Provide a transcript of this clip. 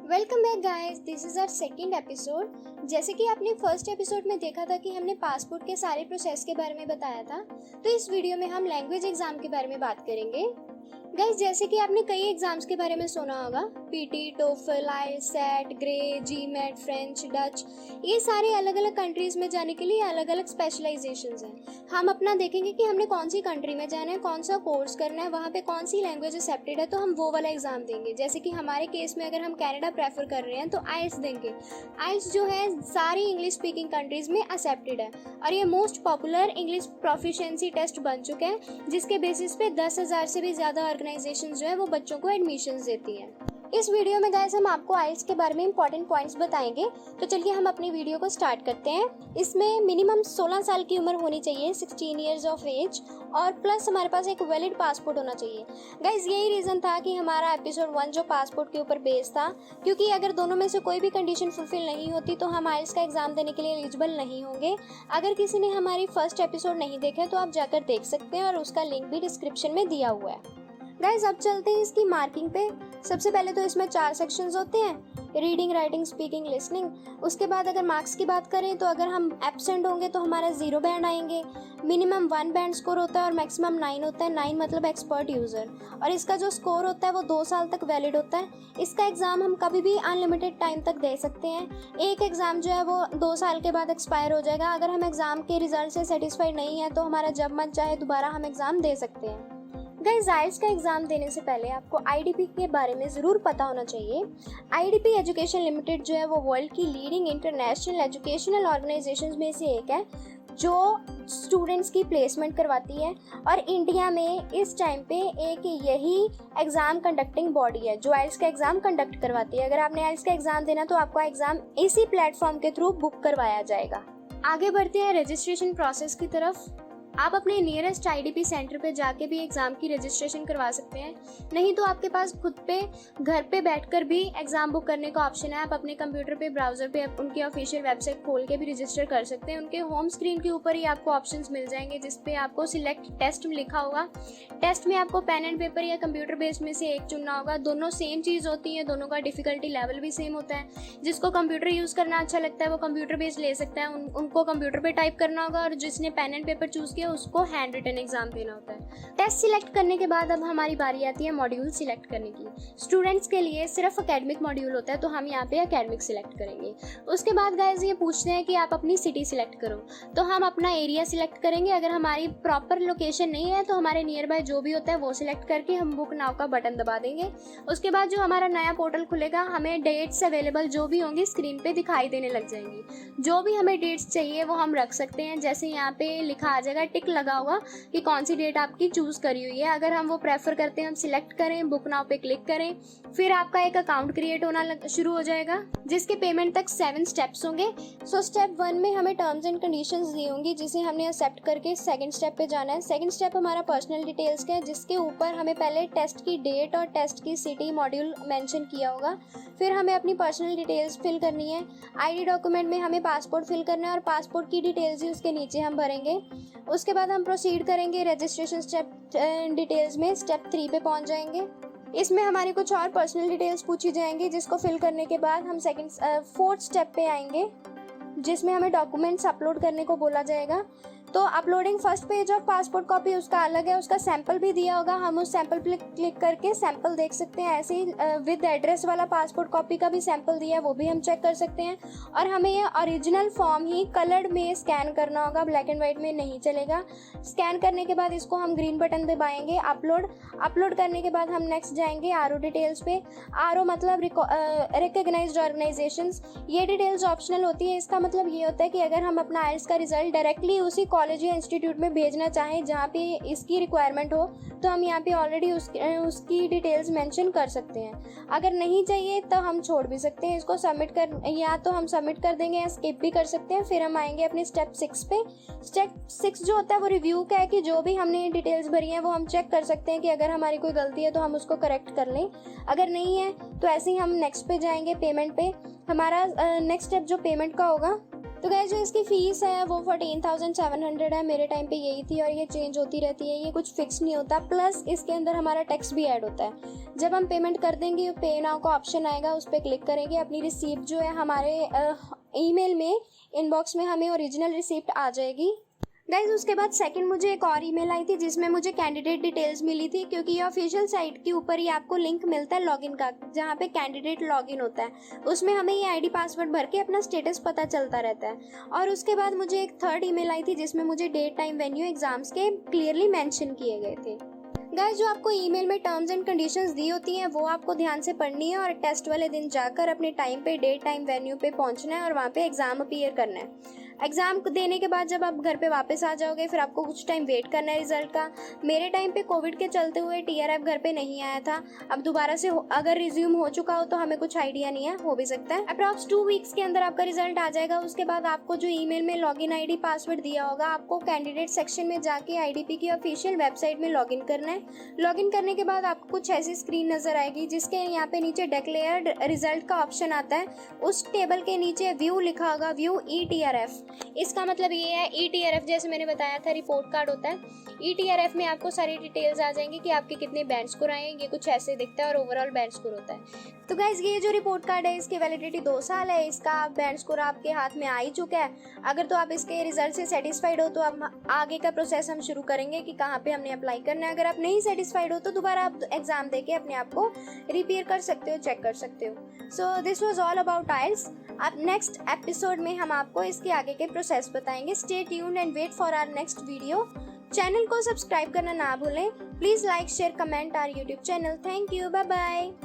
Welcome back guys, this is our second episode. जैसे कि आपने फर्स्ट एपिसोड में देखा था कि हमने पासपोर्ट के सारे प्रोसेस के बारे में बताया था, तो इस वीडियो में हम लैंग्वेज एग्ज़ाम के बारे में बात करेंगे। गाइस, जैसे कि आपने कई एग्जाम्स के बारे में सुना होगा, PT, TOEFL, IELTS, set, grey, GMAT, French, Dutch, ये सारे अलग अलग कंट्रीज में जाने के लिए अलग अलग स्पेशलाइजेशंस हैं। हम अपना देखेंगे कि हमने कौन सी कंट्री में जाना है, कौन सा कोर्स करना है, वहाँ पे कौन सी लैंग्वेज एक्सेप्टेड है, तो हम वो वाला एग्जाम देंगे। जैसे कि हमारे केस में अगर हम कनाडा प्रेफर कर रहे हैं तो आईएलटीएस देंगे। आईएलटीएस जो है सारी इंग्लिश स्पीकिंग कंट्रीज में एक्सेप्टेड है और ये most popular English proficiency test बन चुके हैं, जिसके बेसिस पे 10,000 से भी ज़्यादा ऑर्गेनाइजेशन जो है वो बच्चों को एडमिशंस देती है। इस वीडियो में गाइस हम आपको आईएलटीएस के बारे में इंपॉर्टेंट पॉइंट्स बताएंगे, तो चलिए हम अपनी वीडियो को स्टार्ट करते हैं। इसमें मिनिमम 16 साल की उम्र होनी चाहिए, 16 ईयर्स ऑफ एज, और प्लस हमारे पास एक वैलिड पासपोर्ट होना चाहिए। गाइस, यही रीज़न था कि हमारा एपिसोड 1 जो पासपोर्ट के ऊपर बेस्ड था, क्योंकि अगर दोनों में से कोई भी कंडीशन फुलफिल नहीं होती तो हम आईएलटीएस का एग्जाम देने के लिए एलिजिबल नहीं होंगे। अगर किसी ने हमारी फर्स्ट एपिसोड नहीं देखा तो आप जाकर देख सकते हैं और उसका लिंक भी डिस्क्रिप्शन में दिया हुआ है। गाइस, अब चलते हैं इसकी मार्किंग पे। सबसे पहले तो इसमें 4 सेक्शंस होते हैं, रीडिंग, राइटिंग, स्पीकिंग, लिसनिंग। उसके बाद अगर मार्क्स की बात करें तो अगर हम एब्सेंट होंगे तो हमारा 0 बैंड आएंगे। मिनिमम 1 बैंड स्कोर होता है और मैक्सिमम 9 होता है। 9 मतलब एक्सपर्ट यूज़र, और इसका जो स्कोर होता है वो 2 साल तक वैलिड होता है। इसका एग्ज़ाम हम कभी भी अनलिमिटेड टाइम तक दे सकते हैं। एक एग्ज़ाम जो है वो 2 साल के बाद एक्सपायर हो जाएगा। अगर हम एग्ज़ाम के रिजल्ट से सेटिस्फाइड नहीं है तो हमारा जब मन चाहे दोबारा हम एग्ज़ाम दे सकते हैं। गाइस, आईएलटीएस का एग्ज़ाम देने से पहले आपको आईडीपी के बारे में ज़रूर पता होना चाहिए। आईडीपी एजुकेशन लिमिटेड जो है वो वर्ल्ड की लीडिंग इंटरनेशनल एजुकेशनल ऑर्गेनाइजेशंस में से एक है, जो स्टूडेंट्स की प्लेसमेंट करवाती है। और इंडिया में इस टाइम पे एक यही एग्ज़ाम कंडक्टिंग बॉडी है जो आईएलटीएस का एग्ज़ाम कंडक्ट करवाती है। अगर आपने आईएलटीएस का एग्ज़ाम देना तो आपका एग्ज़ाम इसी प्लेटफॉर्म के थ्रू बुक करवाया जाएगा। आगे बढ़ते हैं रजिस्ट्रेशन प्रोसेस की तरफ। आप अपने नियरेस्ट आईडीपी सेंटर पे जाके भी एग्ज़ाम की रजिस्ट्रेशन करवा सकते हैं, नहीं तो आपके पास खुद पे घर पे बैठकर भी एग्ज़ाम बुक करने का ऑप्शन है। आप अपने कंप्यूटर पे, ब्राउज़र पे उनकी ऑफिशियल वेबसाइट खोल के भी रजिस्टर कर सकते हैं। उनके होम स्क्रीन के ऊपर ही आपको ऑप्शंस मिल जाएंगे, जिस पे आपको सिलेक्ट टेस्ट लिखा होगा। टेस्ट में आपको पेन एंड पेपर या कंप्यूटर बेस्ड में से एक चुनना होगा। दोनों सेम चीज़ होती है, दोनों का डिफ़िकल्टी लेवल भी सेम होता है। जिसको कंप्यूटर यूज़ करना अच्छा लगता है वो कंप्यूटर बेस्ड ले सकता है, उनको कंप्यूटर पर टाइप करना होगा, और जिसने पेन एंड पेपर चूज़ किया उसको हैंड रिटन एग्जाम देना होता है। टेस्ट सिलेक्ट करने के बाद अब हमारी बारी आती है मॉड्यूल सिलेक्ट करने की। स्टूडेंट्स के लिए सिर्फ एकेडमिक मॉड्यूल होता है, तो हम यहाँ पे एकेडमिक सिलेक्ट करेंगे। उसके बाद गाइस ये पूछते हैं कि आप अपनी सिटी सिलेक्ट करो, तो हम अपना एरिया सिलेक्ट करेंगे। अगर हमारी प्रॉपर लोकेशन नहीं है तो हमारे नियर बाय जो भी होता है वो सिलेक्ट करके हम बुक नाउ का बटन दबा देंगे। उसके बाद जो हमारा नया पोर्टल खुलेगा, हमें डेट्स अवेलेबल जो भी होंगी स्क्रीन पे दिखाई देने लग जाएंगी। जो भी हमें डेट्स चाहिए वो हम रख सकते हैं। जैसे यहाँ पे लिखा आ जाएगा, टिक लगा होगा कि कौन सी डेट आपकी चूज करी हुई है। अगर हम वो प्रेफर करते हैं, हम सिलेक्ट करें, बुक नाउ पे क्लिक करें, फिर आपका एक अकाउंट क्रिएट होना शुरू हो जाएगा, जिसके पेमेंट तक 7 स्टेप्स होंगे। सो स्टेप 1 में हमें टर्म्स एंड कंडीशंस दी होंगी, जिसे हमने एक्सेप्ट करके सेकंड स्टेप पे जाना है। सेकंड स्टेप हमारा पर्सनल डिटेल्स का है, जिसके ऊपर हमें पहले टेस्ट की डेट और टेस्ट की सिटी मॉड्यूल मेंशन किया होगा। फिर हमें अपनी पर्सनल डिटेल्स फिल करनी है। आईडी डॉक्यूमेंट में हमें पासपोर्ट फिल करना है और पासपोर्ट की डिटेल्स ही उसके नीचे हम भरेंगे। उसके बाद हम प्रोसीड करेंगे रजिस्ट्रेशन स्टेप डिटेल्स में। स्टेप 3 पे पहुंच जाएंगे। इसमें हमारी कुछ और पर्सनल डिटेल्स पूछी जाएंगी, जिसको फिल करने के बाद हम फोर्थ स्टेप पे आएंगे, जिसमें हमें डॉक्यूमेंट्स अपलोड करने को बोला जाएगा। तो uploading first page of passport copy उसका अलग है, उसका सैंपल भी दिया होगा। हम उस सैंपल पे क्लिक करके सैंपल देख सकते हैं। ऐसे ही विद एड्रेस वाला पासपोर्ट कॉपी का भी सैंपल दिया है, वो भी हम चेक कर सकते हैं। और हमें ये ओरिजिनल फॉर्म ही कलर्ड में स्कैन करना होगा, ब्लैक एंड वाइट में नहीं चलेगा। स्कैन करने के बाद इसको हम ग्रीन बटन दबाएंगे, अपलोड करने के बाद हम नेक्स्ट जाएंगे आरओ डिटेल्स पे। आरओ मतलब रिकॉग्नाइज्ड ऑर्गेनाइजेशंस। ये डिटेल्स ऑप्शनल होती है। इसका मतलब ये होता है कि अगर हम अपना आईएलटीएस का रिजल्ट डायरेक्टली उसी कॉलेज या इंस्टीट्यूट में भेजना चाहें जहाँ पे इसकी रिक्वायरमेंट हो, तो हम यहाँ पे ऑलरेडी उसकी डिटेल्स मेंशन कर सकते हैं। अगर नहीं चाहिए तो हम छोड़ भी सकते हैं इसको। या तो हम सबमिट कर देंगे या स्किप भी कर सकते हैं। फिर हम आएंगे अपने स्टेप 6 पे। स्टेप 6 जो होता है वो रिव्यू का है, कि जो भी हमने डिटेल्स भरी हैं वो हम चेक कर सकते हैं कि अगर हमारी कोई गलती है तो हम उसको करेक्ट कर लें। अगर नहीं है तो ऐसे ही हम नेक्स्ट पे जाएंगे, पेमेंट पे। हमारा नेक्स्ट स्टेप जो पेमेंट का होगा, तो गाइस जो इसकी फ़ीस है वो 14,700 है, मेरे टाइम पे यही थी और ये चेंज होती रहती है, ये कुछ फिक्स नहीं होता। प्लस इसके अंदर हमारा टैक्स भी ऐड होता है। जब हम पेमेंट कर देंगे पे नाउ का ऑप्शन आएगा, उस पर क्लिक करेंगे, अपनी रिसीप्ट जो है हमारे ईमेल में इनबॉक्स में हमें ओरिजिनल रिसीप्ट आ जाएगी। गाइज उसके बाद सेकंड मुझे एक और ईमेल आई थी जिसमें मुझे कैंडिडेट डिटेल्स मिली थी, क्योंकि ये ऑफिशियल साइट के ऊपर ही आपको लिंक मिलता है लॉगिन का, जहाँ पे कैंडिडेट लॉगिन होता है, उसमें हमें ये आईडी पासवर्ड भर के अपना स्टेटस पता चलता रहता है। और उसके बाद मुझे एक थर्ड ईमेल आई थी जिसमें मुझे डेट टाइम वेन्यू एग्जाम्स के क्लियरली मेंशन किए गए थे। गाइस जो आपको ईमेल में टर्म्स एंड कंडीशंस दी होती हैं वो आपको ध्यान से पढ़नी है और टेस्ट वाले दिन जाकर अपने टाइम पे डेट टाइम वेन्यू पे पहुंचना है और वहाँ पे एग्जाम अपीयर करना है। एग्जाम देने के बाद जब आप घर पे वापस आ जाओगे फिर आपको कुछ टाइम वेट करना है रिजल्ट का। मेरे टाइम पे कोविड के चलते हुए TRF घर पे नहीं आया था। अब दोबारा से अगर रिज्यूम हो चुका हो तो हमें कुछ आइडिया नहीं है, हो भी सकता है। अप्रॉक्स 2 वीक्स के अंदर आपका रिजल्ट आ जाएगा। उसके बाद आपको जो ईमेल में लॉगिन आईडी पासवर्ड दिया होगा, आपको कैंडिडेट सेक्शन में जाके IDP की ऑफिशियल वेबसाइट में लॉगिन करना है। लॉगिन करने के बाद आपको कुछ ऐसी स्क्रीन नजर आएगी जिसके यहाँ पे नीचे डिक्लेयर्ड रिजल्ट का ऑप्शन आता है। उस टेबल के नीचे व्यू लिखा होगा, व्यू ETRF। इसका मतलब ये है ETRF जैसे मैंने बताया था रिपोर्ट कार्ड होता है। ETRF में आपको सारी डिटेल्स आ जाएंगी कि आपके कितने बैंड स्कोर आए, ये कुछ ऐसे दिखता है और ओवरऑल बैंड स्कोर होता है। तो गाइज ये जो रिपोर्ट कार्ड है इसकी वैलिडिटी 2 साल है। इसका बैंड स्कोर आपके हाथ में आ ही चुका है। अगर तो आप इसके रिजल्ट से सेटिस्फाइड हो तो अब आगे का प्रोसेस हम शुरू करेंगे कि कहाँ पे हमने अप्लाई करना है। अगर आप नहीं सेटिस्फाइड हो तो दोबारा आप एग्जाम देके अपने आप को रिपेयर कर सकते हो, चेक कर सकते हो। So this was all about IELTS। अब नेक्स्ट एपिसोड में हम आपको इसके आगे के प्रोसेस बताएंगे। Stay tuned and wait for our next video. Channel को सब्सक्राइब करना ना भूलें। Please like share comment our YouTube channel. Thank you, bye bye.